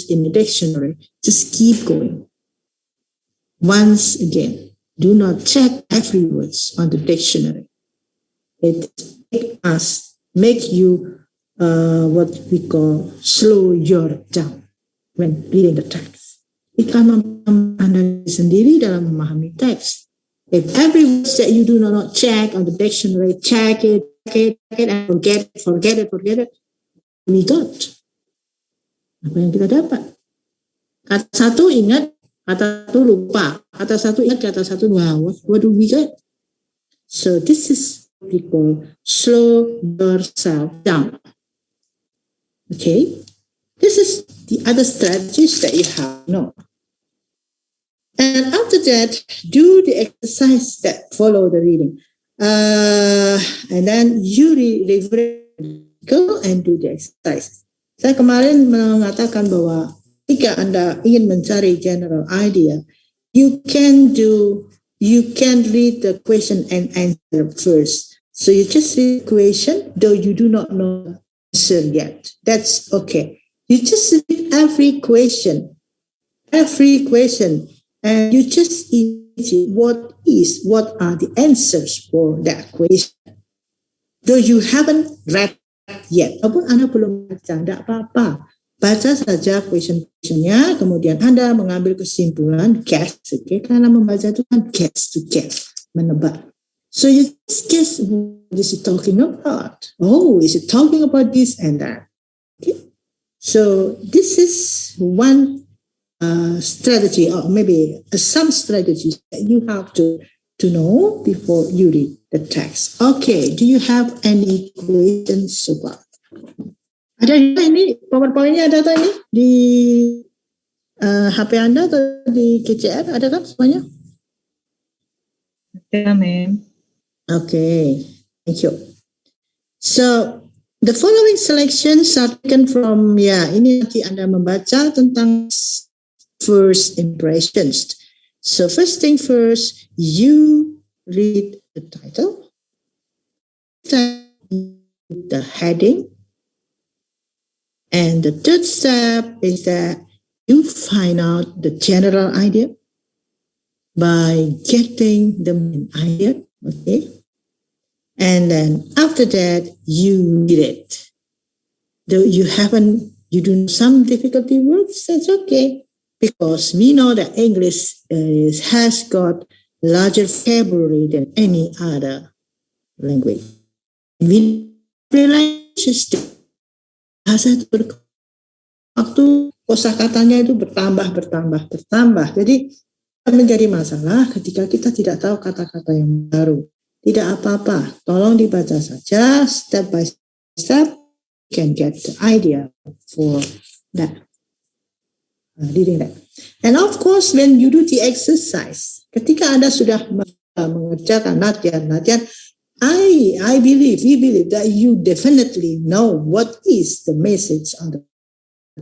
in the dictionary, just keep going. Once again, do not check every word on the dictionary. It make you what we call slow your down when reading the text. Ikan Anda sendiri dalam memahami teks. If every word that you do not check on the dictionary, check it, and forget it, we got. Apa yang kita dapat? Kata satu ingat, kata satu lupa, kata satu ingat, kata satu wow. What do we get? So this is what we call slow yourself down. Okay, this is the other strategies that you have to know. And after that, do the exercise that follow the reading. And then you go and do the exercise. Saya kemarin mengatakan bahwa jika Anda ingin mencari general idea, you can read the question and answer first. So you just read the question, though you do not know the answer yet. That's okay. You just read every question, and you just imagine what are the answers for that question. Though you haven't read yet, walaupun Anda belum baca, tidak apa-apa. Baca saja question-questionnya, kemudian Anda mengambil kesimpulan, guess, okay? Karena membaca itu kan guess, menebak. So you just guess, what is it talking about? Oh, is it talking about this and that? Okay? So this is one strategy, or maybe some strategies that you have to know before you read the text. Okay, do you have any questions so far? Ada ini PowerPoint-nya ada tak ini di HP Anda atau di KCR ada kan semuanya? Ada, ma'am. Okay, thank you. So the following selections are taken from ini nanti Anda membaca tentang first impressions. So first thing first, you read the title, the heading, and the third step is that you find out the general idea by getting the main idea, okay? And then after that, you read it. Though you do some difficulty words, that's okay. Because we know that English has got larger vocabulary than any other language. We realize bahasa itu waktu kosakatanya itu bertambah. Jadi menjadi masalah ketika kita tidak tahu kata-kata yang baru. Tidak apa-apa, tolong dibaca saja step by step. You can get the idea for that. Reading that. And of course, when you do the exercise, ketika Anda sudah mengerjakan latihan, we believe that you definitely know what is the message on the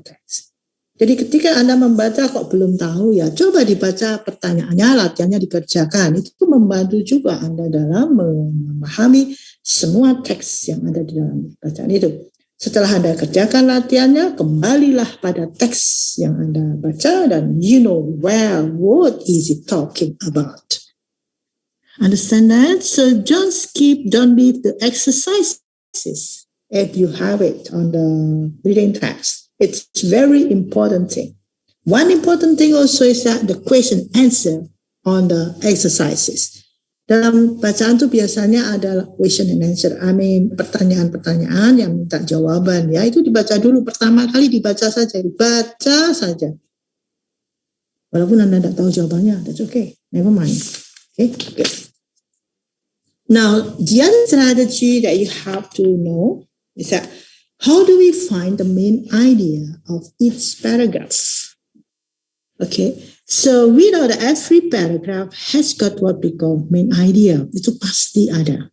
text. Jadi ketika Anda membaca kok belum tahu, ya coba dibaca pertanyaannya, latihannya dikerjakan. Itu membantu juga Anda dalam memahami semua teks yang ada di dalam bacaan itu. Setelah Anda kerjakan latihannya, kembalilah pada teks yang Anda baca dan you know well what is it talking about. Understand that? So don't leave the exercises if you have it on the reading text. It's very important thing. One important thing also is that the question answer on the exercises. Dalam bacaan itu biasanya ada question and answer. Pertanyaan-pertanyaan yang minta jawaban. Ya, itu dibaca dulu. Pertama kali dibaca saja. Walaupun Anda tidak tahu jawabannya, that's okay. Never mind. Okay. Now, the other strategy that you have to know is that how do we find the main idea of each paragraph? Okay, so we know that every paragraph has got what we call main idea. Itu pasti ada.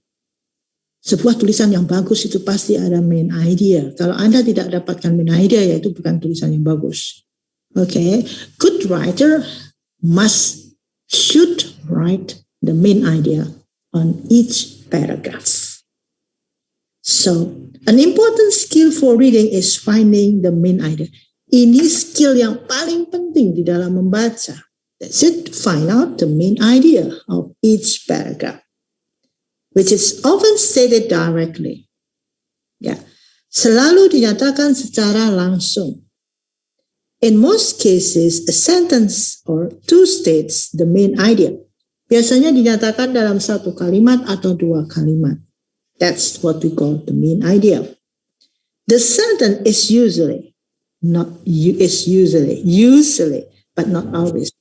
Sebuah tulisan yang bagus itu pasti ada main idea. Kalau Anda tidak dapatkan main idea, ya itu bukan tulisan yang bagus. Okay, good writer should write the main idea on each paragraph. So, an important skill for reading is finding the main idea. Ini skill yang paling penting di dalam membaca. That's it, to find out the main idea of each paragraph, which is often stated directly. Ya, selalu dinyatakan secara langsung. In most cases, a sentence or two states the main idea. Biasanya dinyatakan dalam satu kalimat atau dua kalimat. That's what we call the main idea. The sentence is usually, but not always.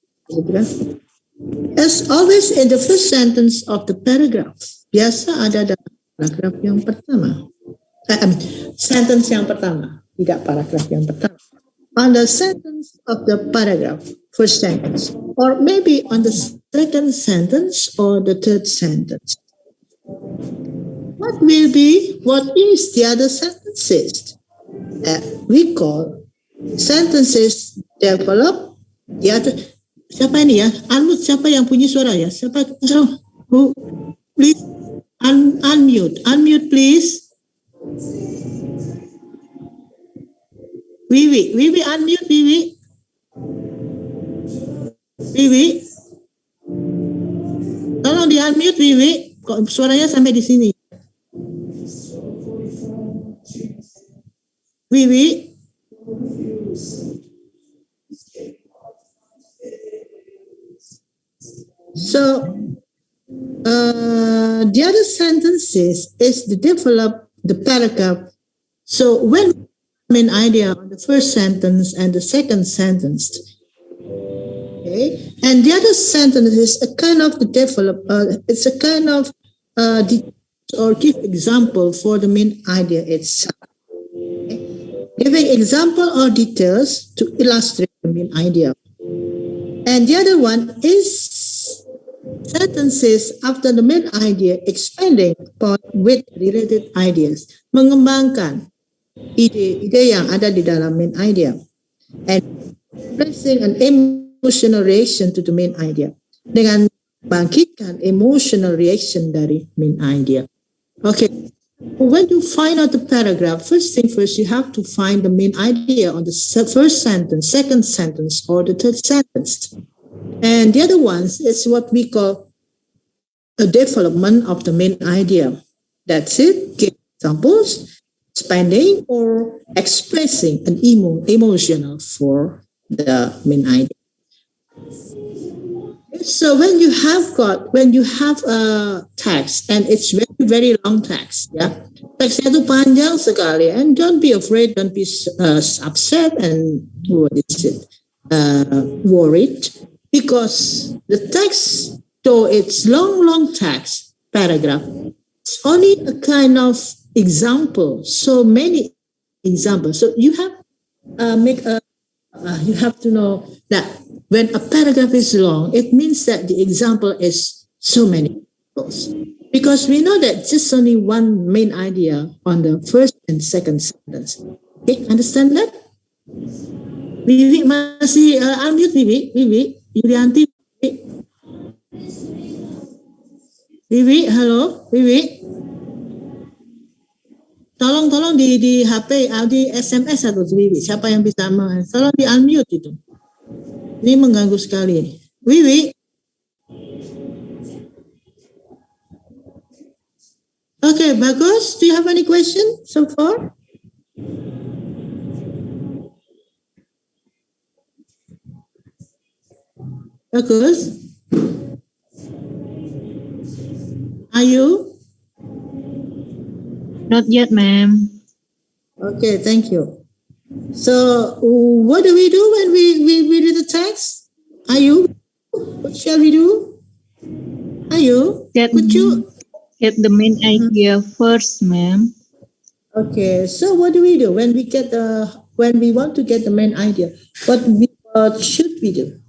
As always in the first sentence of the paragraph. Biasa ada dalam paragraf yang pertama. Sentence yang pertama, tidak paragraf yang pertama. On the sentence of the paragraph, first sentence, or maybe on the second sentence or the third sentence. What is the other sentences that we call sentences develop? Siapa ini ya? Siapa yang punya suara ya? Siapa? Please unmute. Unmute please. Wiwi, unmute Wiwi. Wiwi. Tolong di unmute Wiwi. Kok suaranya sampai di sini? Wiwi. So, the other sentences is to develop the paragraph. So when main idea on the first sentence and the second sentence, okay, and the other sentence is a kind of the develop. It's a kind of or give example for the main idea itself. Okay? Giving example or details to illustrate the main idea, and the other one is sentences after the main idea expanding upon with related ideas, mengembangkan ide-ide yang ada di dalam main idea, and placing an emotional reaction to the main idea, dengan bangkitkan emotional reaction dari main idea. Okay, when you find out the paragraph, first thing first, you have to find the main idea on the first sentence, second sentence, or the third sentence. And the other ones is what we call a development of the main idea. That's it. Give examples, expanding or expressing an emotional for the main idea. So when you have a text and it's very very long text, ya, teksnya itu panjang sekali, and don't be afraid, don't be upset and worried, because the text, though it's long text paragraph, it's only a kind of example, so many examples. So you have you have to know that when a paragraph is long, it means that the example is so many examples. Because we know that just only one main idea on the first and second sentence. Okay, understand that? Vivi masih unmute Vivi, Yulianti. Vivi, halo, Vivi. Tolong di HP, di SMS atau Wiwi. Siapa yang bisa tolong di unmute itu. Ini mengganggu sekali. Wiwi. Okay, bagus. Do you have any question so far? Bagus. Are you? Not yet, ma'am. Okay, thank you. So, what do we do when we read the text? Are you? What shall we do? Are you? Could you get the main idea first, ma'am? Okay. So, what do we do when we want to get the main idea? What should we do?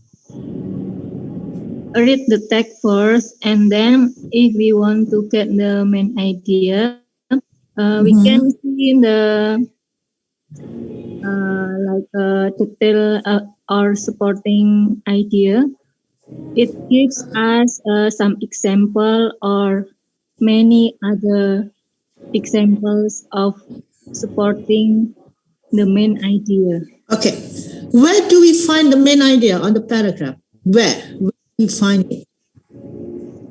Read the text first, and then if we want to get the main idea, we can see the detail or supporting idea. It gives us some example or many other examples of supporting the main idea. Okay, Where do we find the main idea on the paragraph? Where do we find it?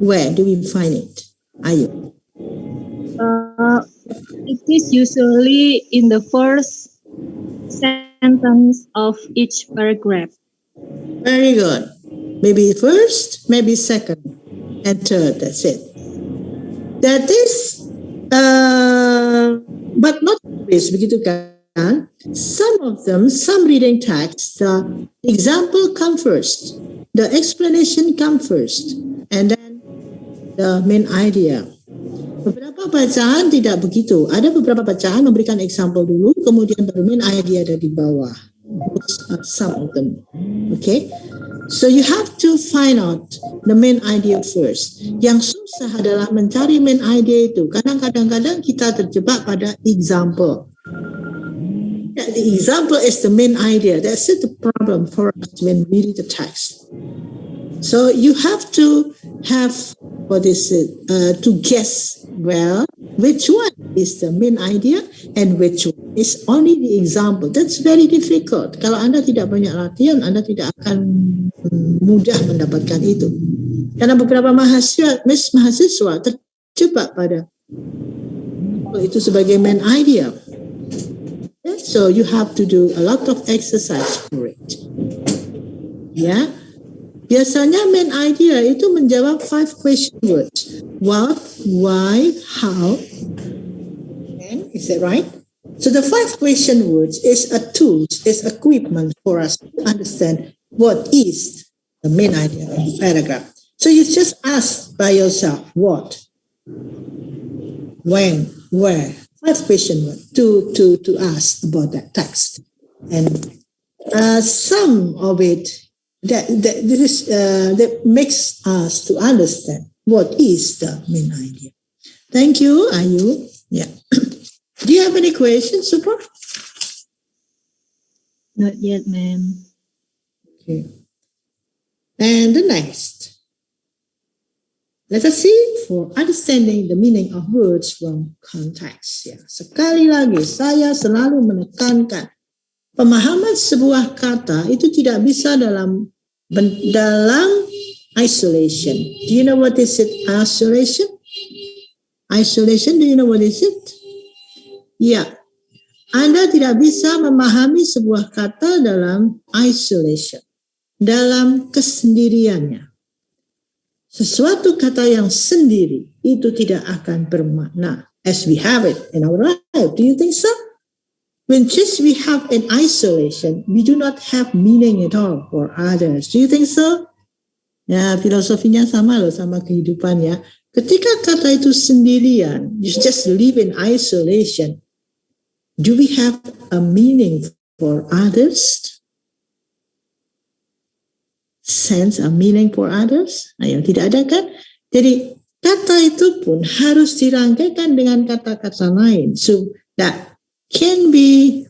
Where do we find it? Ayu. It is usually in the first sentence of each paragraph. Very good. Maybe first, maybe second, and third. That's it. That is, but not always. Begitu kan? Some of them, some reading texts, the example come first, the explanation come first, and then the main idea. Beberapa bacaan tidak begitu. Ada beberapa bacaan memberikan example dulu, kemudian baru main idea ada di bawah. Some of them. Okay? So you have to find out the main idea first. Yang susah adalah mencari main idea itu. Kadang-kadang kita terjebak pada example. The example is the main idea. That's the problem for us when we read the text. So you have to have, to guess well which one is the main idea and which one is only the example. That's very difficult. Kalau Anda tidak banyak latihan, Anda tidak akan mudah mendapatkan itu. Karena beberapa mahasiswa terjebak pada itu sebagai main idea. So you have to do a lot of exercise for it. Ya. Biasanya main idea itu menjawab 5 question words. What, why, how, and is that right? So the 5 question words is a tool, is equipment for us to understand what is the main idea of the paragraph. So you just ask by yourself, what, when, where. 5 question words to ask about that text. And some of it that makes us to understand what is the main idea. Thank you, Ayu. Yeah. Do you have any questions, Super? Not yet, ma'am. Okay. And the next. Let us see for understanding the meaning of words from context. Ya, sekali lagi saya selalu menekankan pemahaman sebuah kata itu tidak bisa dalam isolation. Do you know what is it? Isolation? Isolation, do you know what is it? Ya, Anda tidak bisa memahami sebuah kata dalam isolation, dalam kesendiriannya. Sesuatu kata yang sendiri itu tidak akan bermakna as we have it in our life. Do you think so? When just we have an isolation, we do not have meaning at all for others. Do you think so? Ya, filosofinya sama loh sama kehidupan ya. Ketika kata itu sendirian, you just live in isolation. Do we have a meaning for others? Sense a meaning for others? Ayo, tidak ada kan? Jadi kata itu pun harus dirangkaikan dengan kata-kata lain. So that can be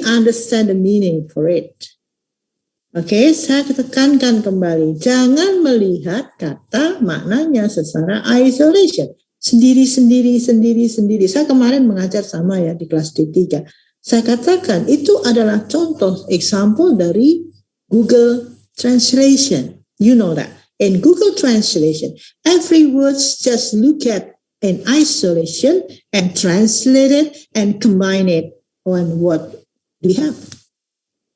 understand the meaning for it. Oke, saya tekankan kembali. Jangan melihat kata maknanya secara isolation. Sendiri. Saya kemarin mengajar sama ya di kelas D3. Saya katakan itu adalah contoh example dari Google Translation. You know that. In Google Translation, every word just look at in isolation and translate it and combine it on what we have.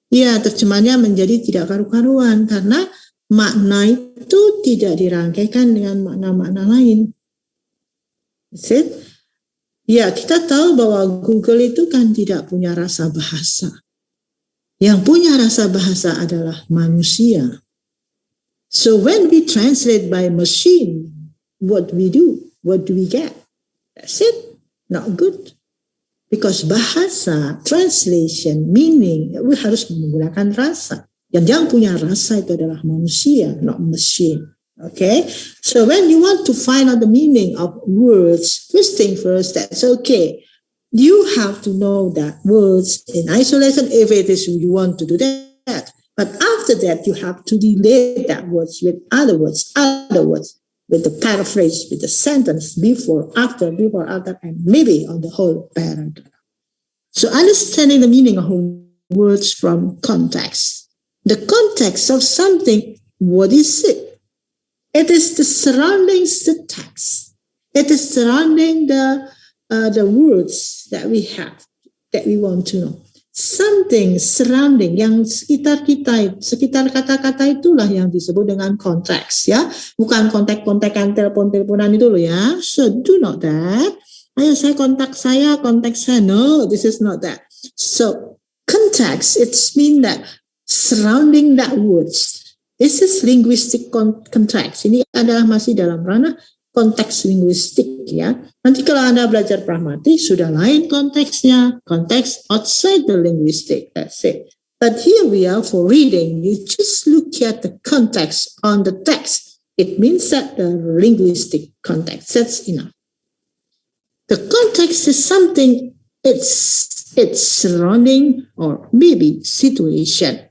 Ya, terjemahnya menjadi tidak karu-karuan karena makna itu tidak dirangkaikan dengan makna-makna lain. Is it? Ya, kita tahu bahwa Google itu kan tidak punya rasa bahasa. Yang punya rasa bahasa adalah manusia. So when we translate by machine, what we do? What do we get? That's it. Not good. Because bahasa, translation, meaning, we harus menggunakan rasa. Yang punya rasa itu adalah manusia, not machine. Okay, so when you want to find out the meaning of words, first thing first, that's okay. You have to know that words in isolation, if it is you want to do that. But after that, you have to relate that words with other words, with the paraphrase, with the sentence before, after, and maybe on the whole paragraph. So understanding the meaning of words from context. The context of something, what is it? It is the surroundings, the text. It is surrounding the words that we have, that we want to know. Something surrounding, yang sekitar kita, sekitar kata-kata itulah yang disebut dengan konteks, ya. Bukan kontak-kontakan telepon-teleponan itu loh ya. So do not that. Ayo saya kontak saya, konteks saya. No, this is not that. So context, it's mean that surrounding that words. This is linguistic context. Ini adalah masih dalam ranah konteks linguistik ya. Nanti kalau Anda belajar pragmatik sudah lain konteksnya, konteks outside the linguistic. That's it. But here we are for reading. You just look at the context on the text. It means that the linguistic context. That's enough. The context is something. It's surrounding or maybe situation.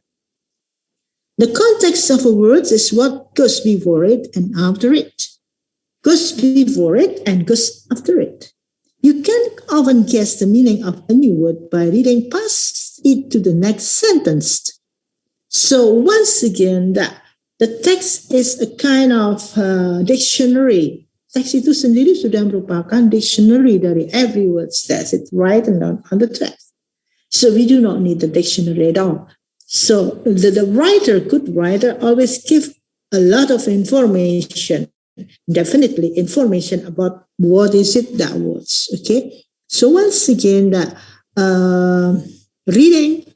The context of a word is what goes before it and after it. Goes before it and goes after it. You can often guess the meaning of a new word by reading past it to the next sentence. So once again, the text is a kind of dictionary. Teks itu sendiri sudah merupakan dictionary dari every word that's it written down on the text. So we do not need the dictionary at all. So the writer, good writer, always give a lot of information. Definitely information about what is it that words. Okay, so once again, that reading,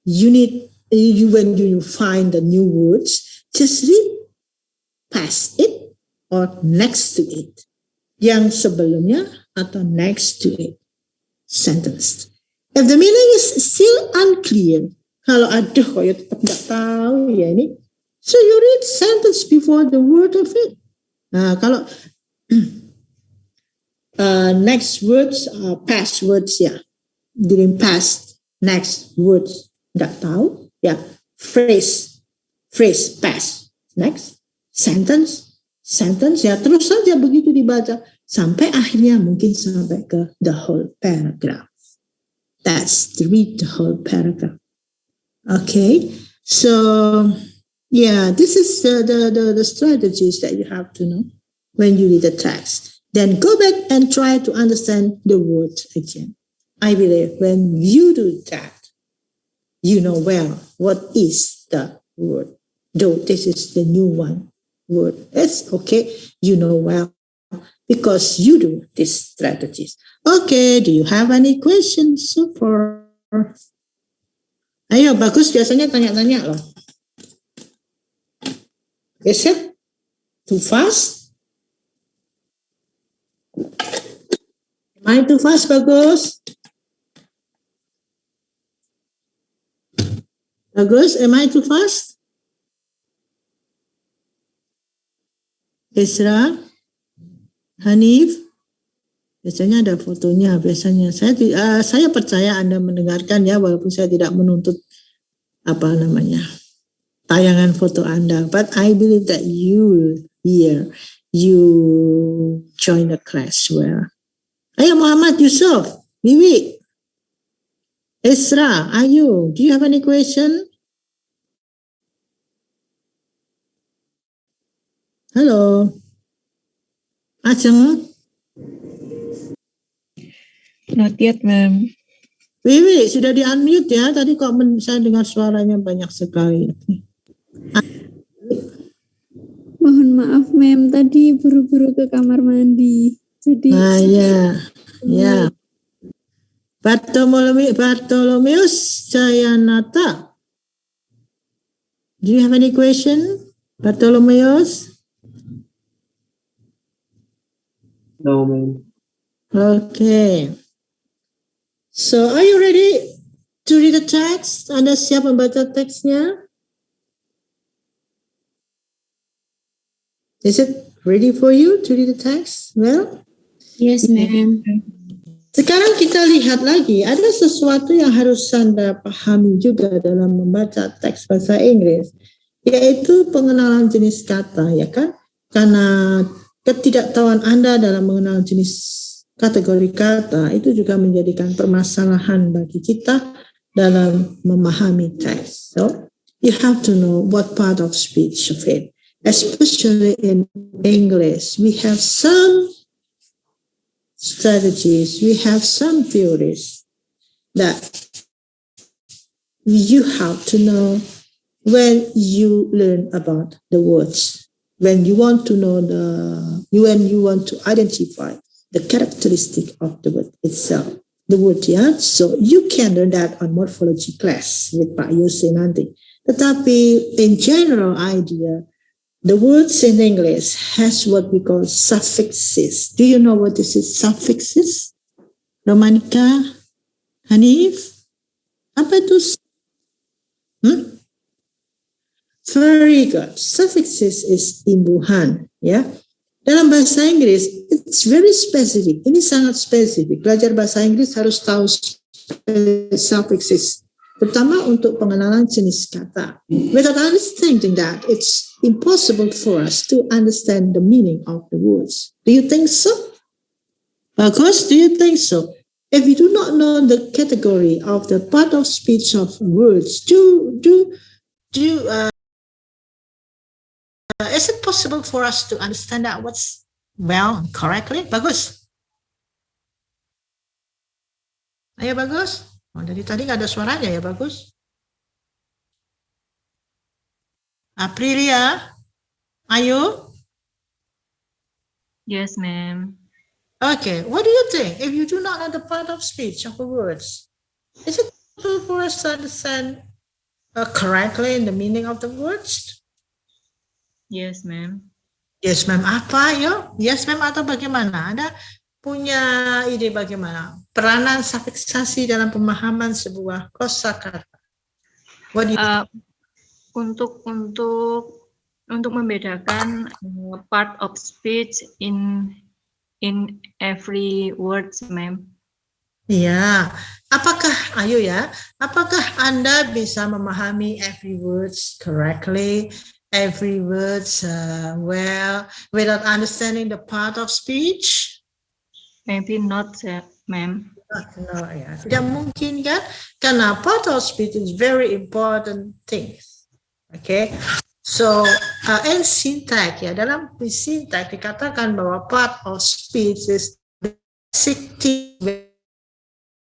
when you find the new words, just read past it or next to it, yang sebelumnya atau next to it sentence. If the meaning is still unclear, kalau aduh kok ya tetap nggak tahu ya ini, so you read sentence before the word of it. Nah, kalau next words, past words ya, during past, next words nggak tahu ya, phrase past, next sentence ya, terus saja begitu dibaca sampai akhirnya mungkin sampai ke the whole paragraph. That's to read the whole paragraph. Okay, so. Yeah, this is the strategies that you have to know when you read the text. Then go back and try to understand the word again. I believe when you do that, you know well what is the word. Though this is the new one word, it's okay. You know well because you do these strategies. Okay, do you have any questions so far? Ayo, bagus biasanya tanya-tanya loh. Is it too fast? Am I too fast, Bagus? Bagus, am I too fast? Isra? Hanif? Biasanya ada fotonya, biasanya. Saya percaya Anda mendengarkan ya, walaupun saya tidak menuntut tayangan foto Anda, but I believe that you join the class well. Ayo Muhammad Yusuf, Bibi, Isra, Ayu, do you have any question? Hello, Aceng? Not yet, ma'am. Bibi, sudah di-unmute ya, tadi kok saya dengar suaranya banyak sekali. Mohon maaf, ma'am. Tadi buru-buru ke kamar mandi. Jadi. Ya. Bartolomeus Jayanata. Do you have any question, Bartolomeus? No, ma'am. Okay. So, are you ready to read the text? Anda siap membaca teksnya? Is it ready for you to read the text? Well, Yes, ma'am. sekarang kita lihat lagi, ada sesuatu yang harus Anda pahami juga dalam membaca teks bahasa Inggris, yaitu pengenalan jenis kata, ya kan? Karena ketidaktahuan Anda dalam mengenal jenis kategori kata itu juga menjadikan permasalahan bagi kita dalam memahami teks. So, you have to know what part of speech of it. Especially in English, we have some strategies, we have some theories that you have to know when you learn about the words, when you want to know when you want to identify the characteristic of the word itself, the word, yeah. So you can learn that on morphology class with Pak Yose nanti. Tetapi in general idea, the words in English has what we call suffixes. Do you know what this is, suffixes? Romanika, Hanif, apa itu? Very good. Suffixes is imbuhan, ya. Dalam bahasa Inggris, it's very specific. Ini sangat spesifik. Belajar bahasa Inggris harus tahu suffixes, terutama untuk pengenalan jenis kata. Without understanding that, it's impossible for us to understand the meaning of the words. Do you think so? Bagus, do you think so? If you do not know the category of the part of speech of words, is it possible for us to understand that what's well correctly? Bagus. Ayo bagus. Oh, dari tadi nggak ada suaranya ya, bagus. Aprilia, ayo. Yes, ma'am. Okay, what do you think? If you do not know the part of speech of the words, is it possible for us to understand correctly in the meaning of the words? Yes, ma'am. Yes, ma'am. Apa, yo? Yes, ma'am atau bagaimana? Ada punya ide bagaimana peranan sufiksasi dalam pemahaman sebuah kosakata? What do you untuk membedakan part of speech in every words, ma'am. Ya, apakah Anda bisa memahami every words correctly, every words well, without understanding the part of speech? Maybe not, ma'am. No, ya. Tidak mungkin kan? Karena part of speech is very important things. Okay, so in syntax ya, dalam syntax dikatakan bahwa part of speech is basic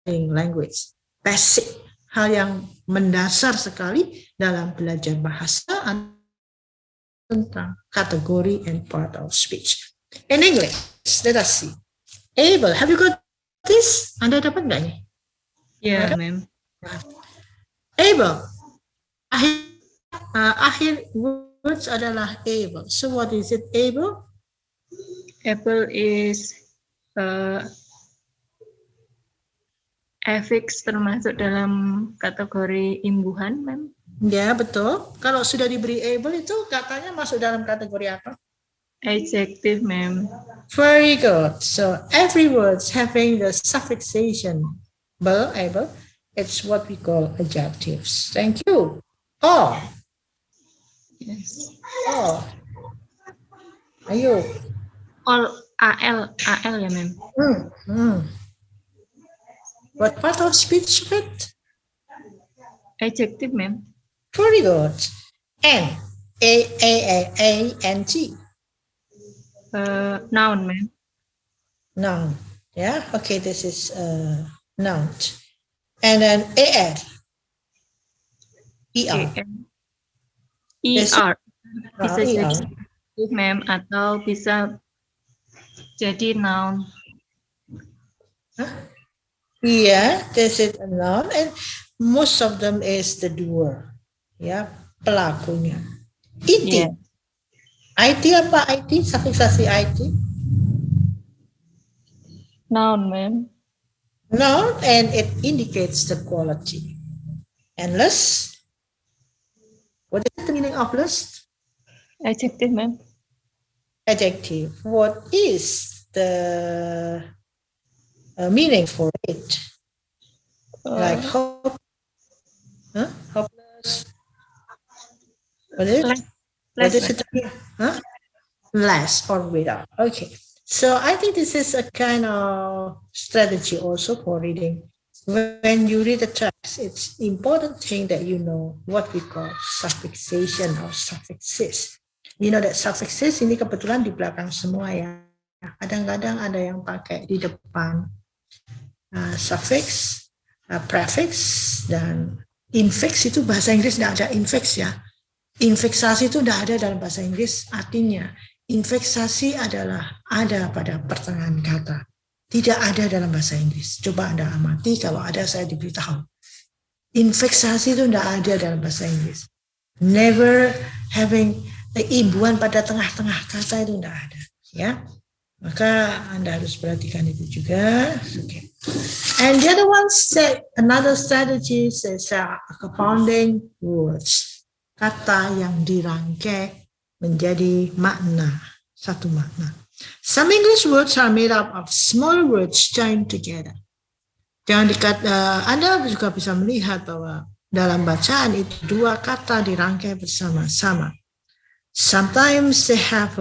language, basic, hal yang mendasar sekali dalam belajar bahasa tentang kategori and part of speech. In English, let us see. Able, have you got this? Anda dapat nggak nih? Yeah, ma'am. Able. Akhir words adalah able. So what is it, able? Able is affix termasuk dalam kategori imbuhan, ma'am. Ya, betul. Kalau sudah diberi able itu katanya masuk dalam kategori apa? Adjective, ma'am. Very good. So every words having the suffixation able, it's what we call adjectives. Thank you. Oh. Yes. Oh. Ayo. All al ya, ma'am. What part of speech it? Adjective, ma'am. Very good. And A-N-T. Noun, ma'am. Noun. Yeah. Okay. This is noun. And then A-R. E-R. E-R. Bisa E-R. jadi ma'am atau bisa jadi noun. Yeah, this is a noun, and most of them is the doer. Ya, pelakunya. IT. Yeah. IT apa IT? Sufiksasi IT? Noun, ma'am. Noun, and it indicates the quality. And list. What is the meaning of list? Adjective, ma'am. Adjective. What is the meaning for it? Like hope, hopeless. What is it? What is it? Less or without. Okay. So I think this is a kind of strategy also for reading. When you read the text, it's important thing that you know what we call suffixation or suffixes. You know that suffixes ini kebetulan di belakang semua ya. Kadang-kadang ada yang pakai di depan suffix, prefix, dan infix itu bahasa Inggris tidak ada infix ya. Infiksasi itu tidak ada dalam bahasa Inggris, artinya infiksasi adalah ada pada pertengahan kata. Tidak ada dalam bahasa Inggris. Coba Anda amati, kalau ada saya diberitahu. Infiksasi itu tidak ada dalam bahasa Inggris. Never having imbuhan pada tengah-tengah kata itu tidak ada. Ya, maka Anda harus perhatikan itu juga. Okay. And the other one said another strategy is compounding words. Kata yang dirangkai menjadi makna, satu makna. Some English words are made up of small words joined together. Anda juga bisa melihat bahwa dalam bacaan itu dua kata dirangkai bersama-sama. Sometimes they have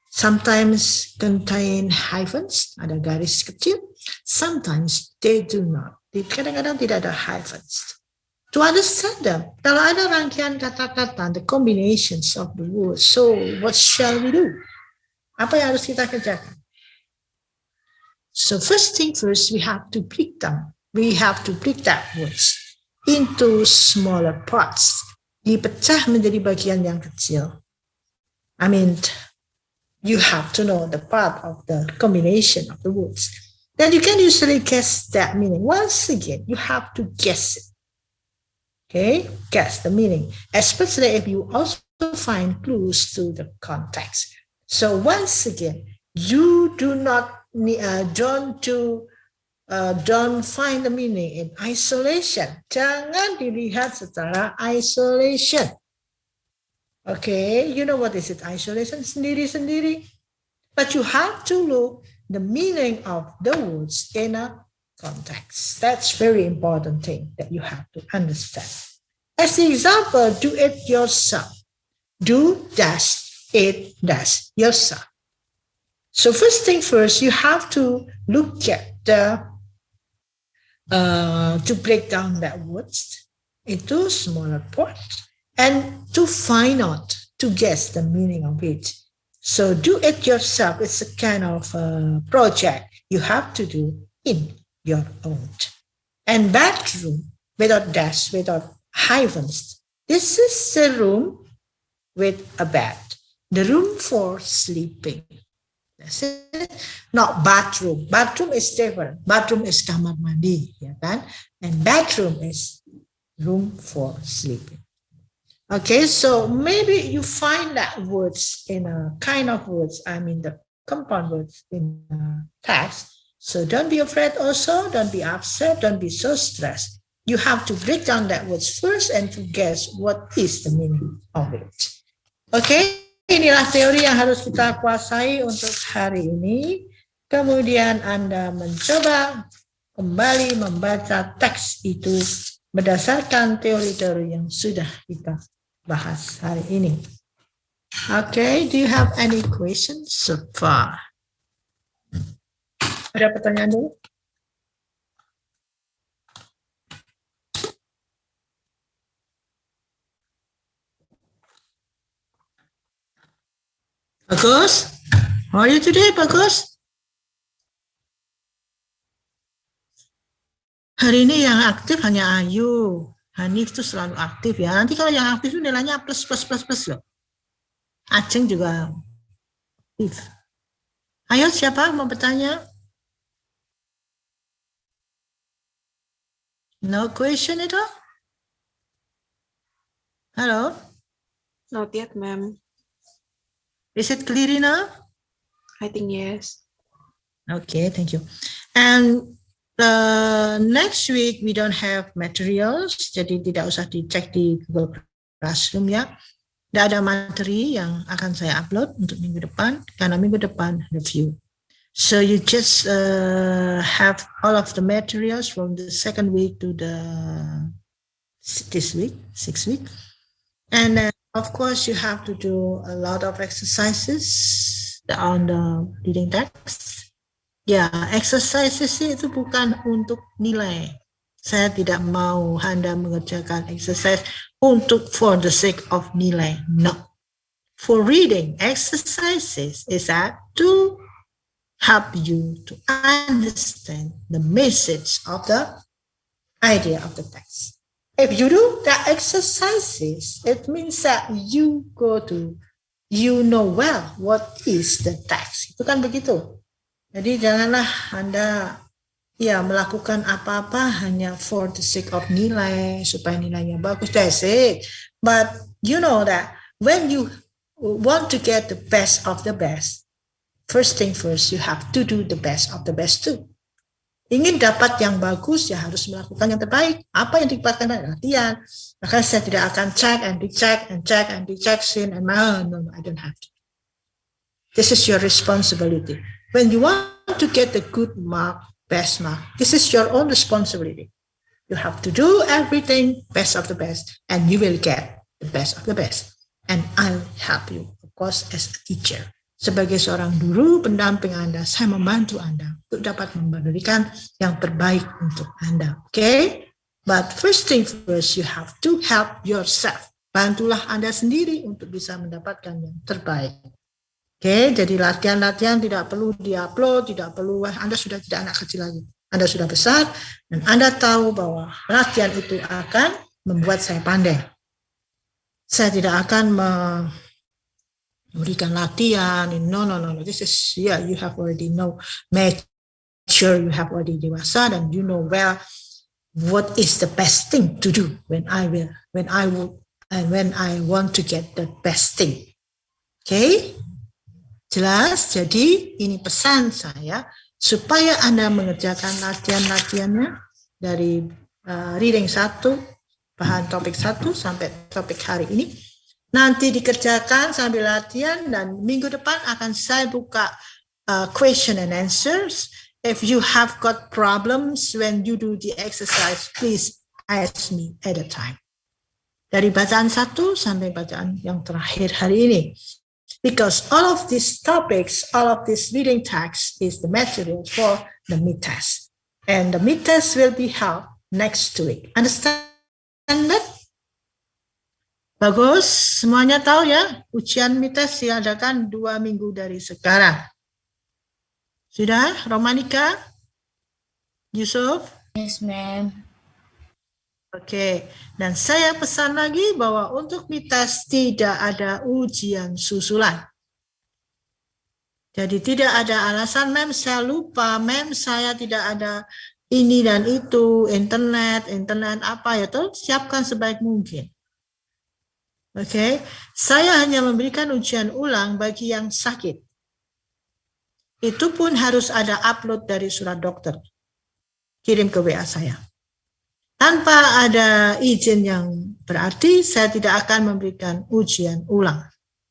sometimes contain hyphens, ada garis kecil. Sometimes they do not. Kadang-kadang tidak ada hyphens. To understand them, kalau ada rangkaian kata-kata, the combinations of the words, so what shall we do? Apa yang harus kita kerjakan? So first thing first, we have to break them. We have to break that words into smaller parts. Dipecah menjadi bagian yang kecil. I mean, you have to know the part of the combination of the words. Then you can usually guess that meaning. Once again, you have to guess it. Okay, guess the meaning, especially if you also find clues to the context. So once again, you do not don't find the meaning in isolation. Jangan dilihat secara isolation. Okay, you know what is it? Isolation, sendiri-sendiri. But you have to look the meaning of the words in a context. That's very important thing that you have to understand. As the example, do it yourself. Do dash it dash yourself. So first thing first, you have to look at the to break down that words into smaller parts and to find out, to guess the meaning of it. So do it yourself. It's a kind of project you have to do in your own. And bedroom, without dash, without hyphens. This is a room with a bed. The room for sleeping. That's it. Not bathroom. Bathroom is different. Bathroom is kamar mandi, ya kan? And bedroom is room for sleeping. Okay, so maybe you find that words in a kind of words, I mean the compound words in text. So don't be afraid also, don't be upset, don't be so stressed. You have to break down that words first and to guess what is the meaning of it. Okay, inilah teori yang harus kita kuasai untuk hari ini. Kemudian Anda mencoba kembali membaca teks itu berdasarkan teori-teori yang sudah kita bahas hari ini. Okay, do you have any questions so far? Ada pertanyaan dulu? Bagus? How are you today, Bagus? Hari ini yang aktif hanya Ayu. Hanif itu selalu aktif ya. Nanti kalau yang aktif itu nilainya plus loh. Aceng juga aktif. Ayo, siapa mau bertanya? No question at all? Hello? Not yet, ma'am. Is it clear enough? I think yes. Okay, thank you. And next week we don't have materials, jadi tidak usah dicek di Google Classroom ya. Tidak ada materi yang akan saya upload untuk minggu depan, karena minggu depan review. So you just have all of the materials from the second week to this week, 6th week. And of course, you have to do a lot of exercises on the reading text. Ya, exercises itu bukan untuk nilai. Saya tidak mau Anda mengerjakan exercise for the sake of nilai. No. For reading exercises is that to help you to understand the message of the idea of the text. If you do the exercises, it means that you know well what is the text. Itu kan begitu. Jadi janganlah Anda melakukan apa-apa hanya for the sake of nilai, supaya nilainya bagus, that's it. But you know that when you want to get the best of the best, first thing first, you have to do the best of the best too. Ingin dapat yang bagus, ya harus melakukan yang terbaik. Apa yang dipakai latihan. Maka saya tidak akan check and recheck and check and recheck sin and no, I don't have to. This is your responsibility. When you want to get the good mark, best mark, this is your own responsibility. You have to do everything best of the best, and you will get the best of the best. And I'll help you, of course, as a teacher. Sebagai seorang guru, pendamping Anda, saya membantu Anda untuk dapat memberikan yang terbaik untuk Anda. Okay? But first thing first, you have to help yourself. Bantulah Anda sendiri untuk bisa mendapatkan yang terbaik. Oke, jadi latihan-latihan tidak perlu di-upload, tidak perlu, Anda sudah tidak anak kecil lagi. Anda sudah besar, dan Anda tahu bahwa latihan itu akan membuat saya pandai. Saya tidak akan memberikan latihan, no. This is, you have already know, mature, you have already dewasa, dan you know well what is the best thing to do when I want to get the best thing. Okay? Jelas, jadi ini pesan saya supaya Anda mengerjakan latihan-latihannya dari reading 1, bahan topik 1 sampai topik hari ini. Nanti dikerjakan sambil latihan dan minggu depan akan saya buka question and answers. If you have got problems when you do the exercise, please ask me at a time. Dari bacaan 1 sampai bacaan yang terakhir hari ini. Because all of these topics, all of this reading text is the material for the mid-test. And the mid-test will be held next week. Understand that? Bagus, semuanya tahu ya? Ujian mid-test diadakan 2 minggu dari sekarang. Sudah, Romanika? Yusuf? Yes, ma'am. Oke, dan saya pesan lagi bahwa untuk mid-test tidak ada ujian susulan. Jadi tidak ada alasan, mem saya lupa, mem saya tidak ada ini dan itu, internet apa ya, terus siapkan sebaik mungkin. Oke, saya hanya memberikan ujian ulang bagi yang sakit. Itu pun harus ada upload dari surat dokter. Kirim ke WA saya. Tanpa ada izin yang berarti, saya tidak akan memberikan ujian ulang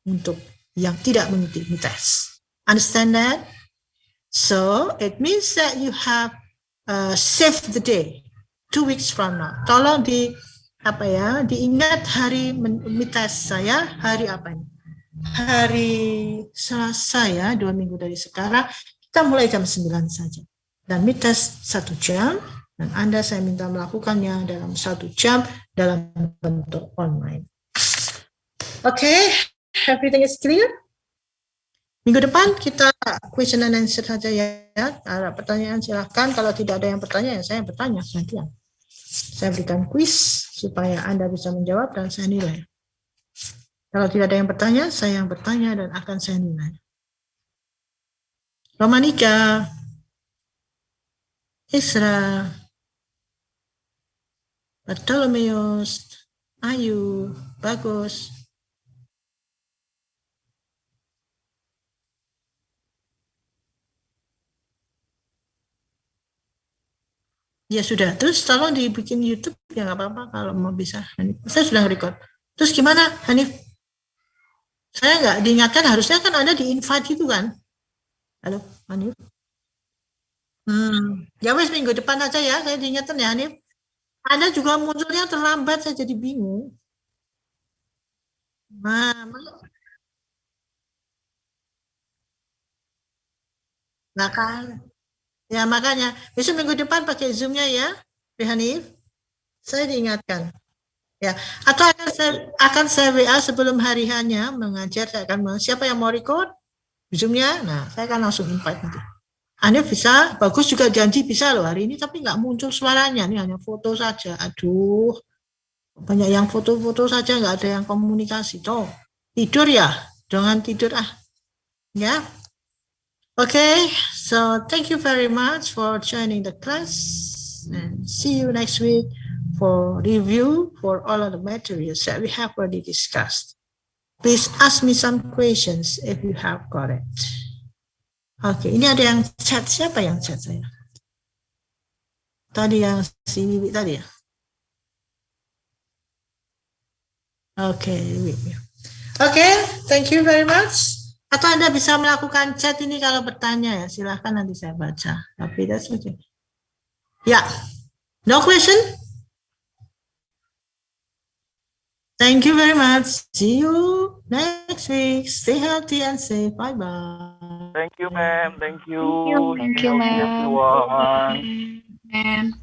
untuk yang tidak mengikuti tes. Understand that? So, it means that you have saved the day 2 weeks from now. Tolong diingat hari tes saya, hari apa ini? Hari Selasa ya, 2 minggu dari sekarang. Kita mulai jam 9 saja. Dan tes 1 jam. Dan Anda saya minta melakukannya dalam 1 jam dalam bentuk online. Oke, everything is clear? Minggu depan kita question and answer saja ya. Ada pertanyaan silahkan. Kalau tidak ada yang bertanya, ya saya bertanya nantian. Saya berikan quiz supaya Anda bisa menjawab dan saya nilai. Kalau tidak ada yang bertanya, saya yang bertanya dan akan saya nilai. Romanika, Isra, Bartolomeus, Ayu, bagus. Ya sudah, terus tolong dibikin YouTube ya nggak apa-apa kalau mau bisa. Saya sudah record. Terus gimana, Hanif? Saya nggak diingatkan, harusnya kan ada di invite itu kan? Halo, Hanif? Ya wes minggu depan aja ya, saya diingatkan ya Hanif. Anda juga munculnya terlambat, saya jadi bingung. Nah, makanya besok minggu depan pakai Zoom-nya ya, Hanif. Saya diingatkan. Ya, atau akan saya WA sebelum hari hanya mengajar. Saya akan siapa yang mau record Zoom-nya. Nah, saya akan langsung invite nanti. Hanif bisa, bagus juga janji bisa loh hari ini, tapi nggak muncul suaranya. Ini hanya foto saja. Aduh, banyak yang foto-foto saja, nggak ada yang komunikasi. Tuh, tidur ya? Jangan tidur ah. Ya. Okay, so thank you very much for joining the class and see you next week for review for all of the materials that we have already discussed. Please ask me some questions if you have got it. Oke, ini ada yang chat. Siapa yang chat saya? Tadi yang si Wiwi tadi ya? Oke, Wiwi. Oke, thank you very much. Atau Anda bisa melakukan chat ini kalau bertanya ya, silahkan nanti saya baca. Tapi that's okay. Ya, no question? Thank you very much. See you next week. Stay healthy and safe. Bye-bye. Thank you, ma'am. Thank you. Thank you, ma'am. Everyone. Ma'am.